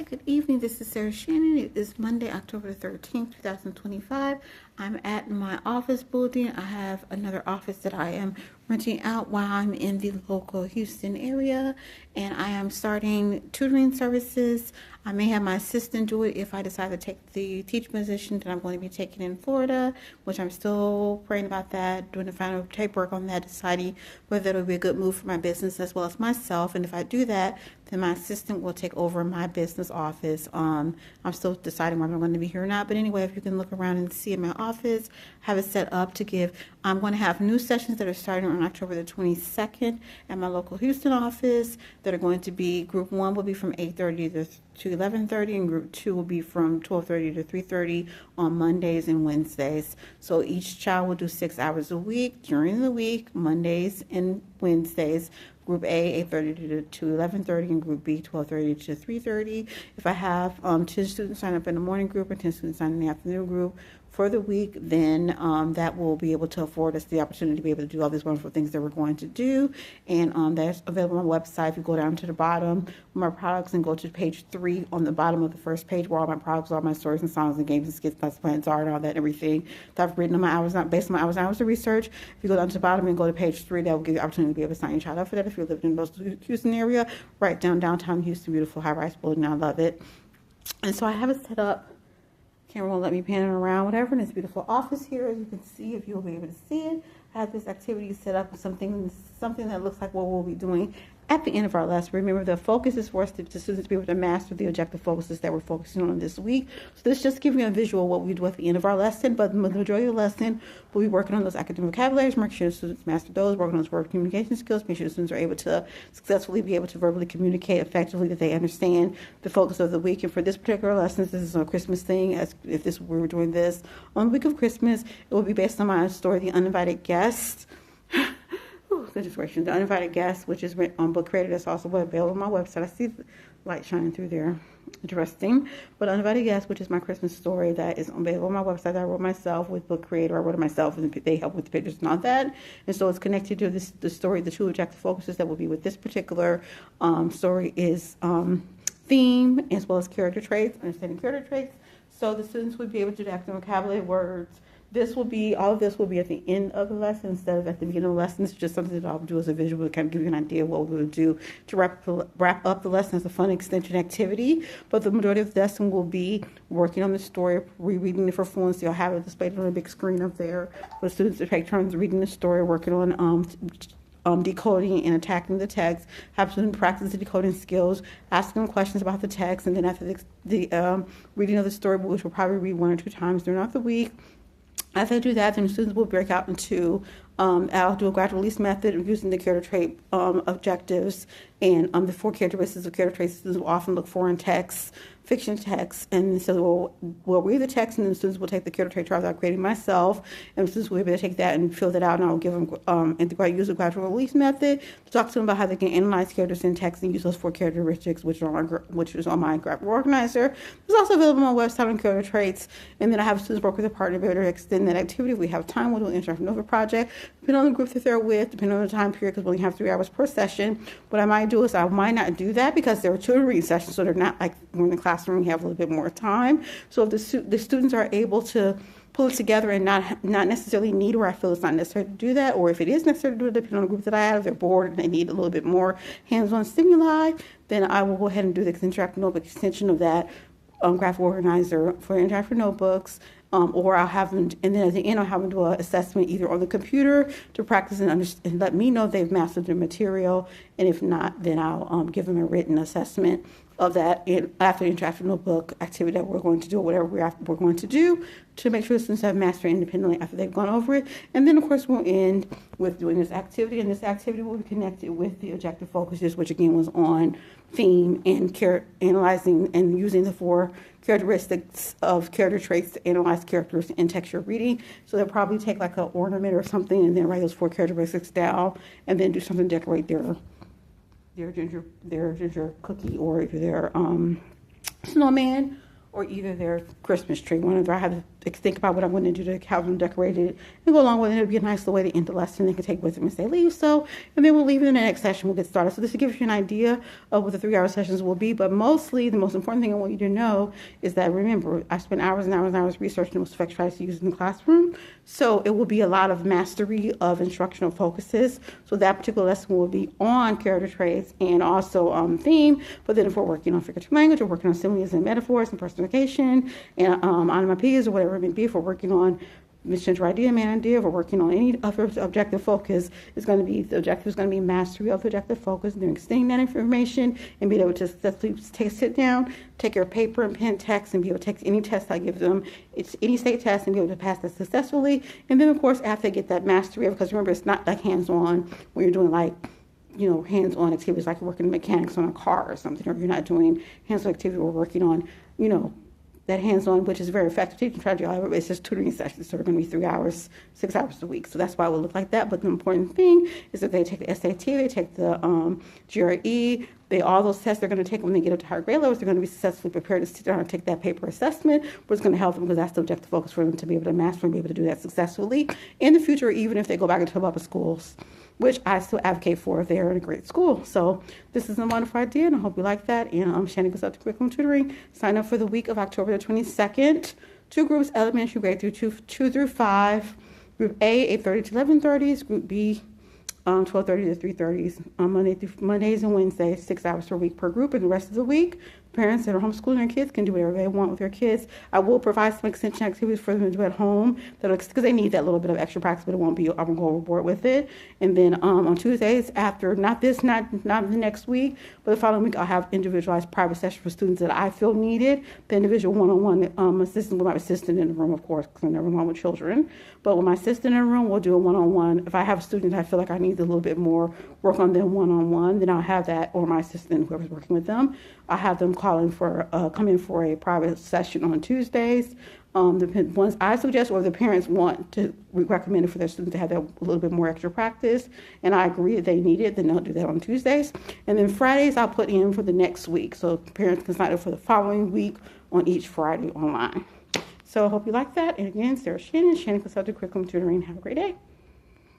Hi, good evening. This is Sarah Shannon. It is Monday, October 13th, 2025. I'm at my office building. I have another office that I am renting out while I'm in the local Houston area, and I am starting tutoring services. I may have my assistant do it if I decide to take the teaching position that I'm going to be taking in Florida, which I'm still praying about that, doing the final paperwork on that, deciding whether it'll be a good move for my business as well as myself. And if I do that, then my assistant will take over my business office. I'm still deciding whether I'm going to be here or not. But anyway, if you can look around and see in my office, have it set up to give. I'm going to have new sessions that are starting on October the 22nd at my local Houston office that are going to be, group 1 will be from 8:30 to 11:30, and group 2 will be from 12:30 to 3:30 on Mondays and Wednesdays. So each child will do 6 hours a week during the week, Mondays and Wednesdays. Group A, 8:30 to 11:30, and Group B, 12:30 to 3:30. If I have 10 students sign up in the morning group and 10 students sign in the afternoon group for the week, then that will be able to afford us the opportunity to be able to do all these wonderful things that we're going to do. And that's available on my website. If you go down to the bottom of my products and go to page 3 on the bottom of the first page where all my products, all my stories and songs and games and skits, lesson plans are, and all that, everything that I've written on my hours, based on my hours of research. If you go down to the bottom and go to page 3, that will give you the opportunity to be able to sign your child up for that. If you're living in the Houston area, right down downtown Houston, beautiful high-rise building, I love it. And so I have it set up. Camera won't let me pan it around, whatever. And this beautiful office here, as you can see, if you'll be able to see it. I have this activity set up with something that looks like what we'll be doing at the end of our lesson. Remember, the focus is for us to students to be able to master the objective focuses that we're focusing on this week. So this just gives you a visual of what we do at the end of our lesson, but the majority of the lesson, we'll be working on those academic vocabularies, making sure the students master those, working on those verbal communication skills, making sure the students are able to successfully be able to verbally communicate effectively, that they understand the focus of the week. And for this particular lesson, this is a Christmas thing, as if we were doing this on the week of Christmas, it will be based on my story, The Uninvited Guest. Goodness gracious, The Uninvited Guest, which is written on Book Creator. That's also available on my website. I see the light shining through there. Interesting. But Uninvited Guest, which is my Christmas story that is available on my website that I wrote myself with Book Creator. I wrote it myself, and they help with the pictures and all that. And so it's connected to the story. The two objective focuses that will be with this particular story is theme as well as character traits, understanding character traits. So the students would be able to do the academic vocabulary words. All of this will be at the end of the lesson instead of at the beginning of the lesson. It's just something that I'll do as a visual to kind of give you an idea of what we're going to do to wrap up the lesson as a fun extension activity. But the majority of the lesson will be working on the story, rereading it for fluency. I'll have it displayed on a big screen up there for the students to take turns reading the story, working on decoding and attacking the text, have students practice the decoding skills, asking them questions about the text, and then after the reading of the story, which we'll probably read 1 or 2 times throughout the week. As I do that, then the students will break out into, I'll do a gradual release method using the character trait objectives and the 4 characteristics of character traits students will often look for in text, fiction text. And so we'll read the text, and then the students will take the character trait charts I've created myself, and the students will be able to take that and fill that out, and I'll give them, use the gradual release method to talk to them about how they can analyze characters in text and use those 4 characteristics, which is on my graphic organizer. It's also available on my website on character traits. And then I have students work with a partner to be able to extend that activity. If we have time, we'll do an interactive Nova project, depending on the group that they're with, depending on the time period, because we only have 3 hours per session. What I might do is I might not do that because they're tutoring sessions, so they're not like we're in the classroom, we have a little bit more time. So if the students are able to pull it together and not necessarily need, or I feel it's not necessary to do that, or if it is necessary to do it, depending on the group that I have, if they're bored and they need a little bit more hands-on stimuli, then I will go ahead and do the interactive notebook extension of that graphic organizer for interactive notebooks. Or I'll have them, and then at the end I'll have them do an assessment either on the computer to practice and let me know they've mastered the material, and if not, then I'll give them a written assessment of that after the interactive notebook activity that we're going to do, or whatever we're going to do, to make sure the students have mastered independently after they've gone over it. And then, of course, we'll end with doing this activity, and this activity will be connected with the objective focuses, which again was on theme and analyzing and using the 4 characteristics of character traits to analyze characters in texture reading. So they'll probably take like an ornament or something and then write those 4 characteristics down, and then do something to decorate their ginger cookie, or either their snowman, or either their Christmas tree. I have think about what I'm going to do to have them decorated and go along with it. It'll be a nice way to end the lesson they can take with them as they leave. So, and then we'll leave in the next session. We'll get started. So this will give you an idea of what the 3-hour sessions will be. But mostly, the most important thing I want you to know is that, remember, I spent hours and hours and hours researching the most effective strategies to use in the classroom. So it will be a lot of mastery of instructional focuses. So that particular lesson will be on character traits and also theme. But then if we're working on figurative language, we're working on similes and metaphors and personification and onomatopoeias or whatever it may be. If we're working on mission idea, man idea, if we're working on any other objective focus, the objective is going to be mastery of the objective focus, and then extending that information and being able to sit down, take your paper and pen text and be able to take any test I give them, it's any state test, and be able to pass that successfully. And then of course after they get that mastery of, because remember, it's not like hands-on when you're doing like, hands-on activities like you're working mechanics on a car or something, or you're not doing hands-on activity, we're working on, that hands-on, which is very effective teaching strategy. However, it's just tutoring sessions, so they're going to be 3 hours, 6 hours a week. So that's why it will look like that. But the important thing is that they take the SAT, they take the GRE, all those tests they're going to take when they get up to higher grade levels. They're going to be successfully prepared to sit down and take that paper assessment, but it's going to help them because that's the objective focus for them to be able to master and be able to do that successfully in the future, even if they go back into public schools, which I still advocate for if they're in a great school. So this is a wonderful idea, and I hope you like that. And I'm Shannon Consulting Curriculum Tutoring. Sign up for the week of October the 22nd. 2 groups, elementary grade through 2 through 5. Group A, 8:30 to 11:30s. Group B, 12:30 to 3:30s. Mondays and Wednesdays, 6 hours per week per group. And the rest of the week, parents that are homeschooling their kids can do whatever they want with their kids. I will provide some extension activities for them to do at home because they need that little bit of extra practice, but I won't go overboard with it. And then on Tuesdays, after not the next week, but the following week, I'll have individualized private sessions for students that I feel needed. The individual one-on-one assistant with my assistant in the room, of course, because I'm never alone with children. But with my assistant in the room, we'll do a one-on-one. If I have a student I feel like I need a little bit more work on them one-on-one, then I'll have that, or my assistant, whoever's working with them, I'll have them come in for a private session on Tuesdays. The ones I suggest, or the parents want to recommend it for their students to have that a little bit more extra practice, and I agree that they need it, then they'll do that on Tuesdays. And then Fridays I'll put in for the next week, so parents can sign up for the following week on each Friday online. So I hope you like that. And again, Sarah Shannon Consulting Curriculum Tutoring. Have a great day.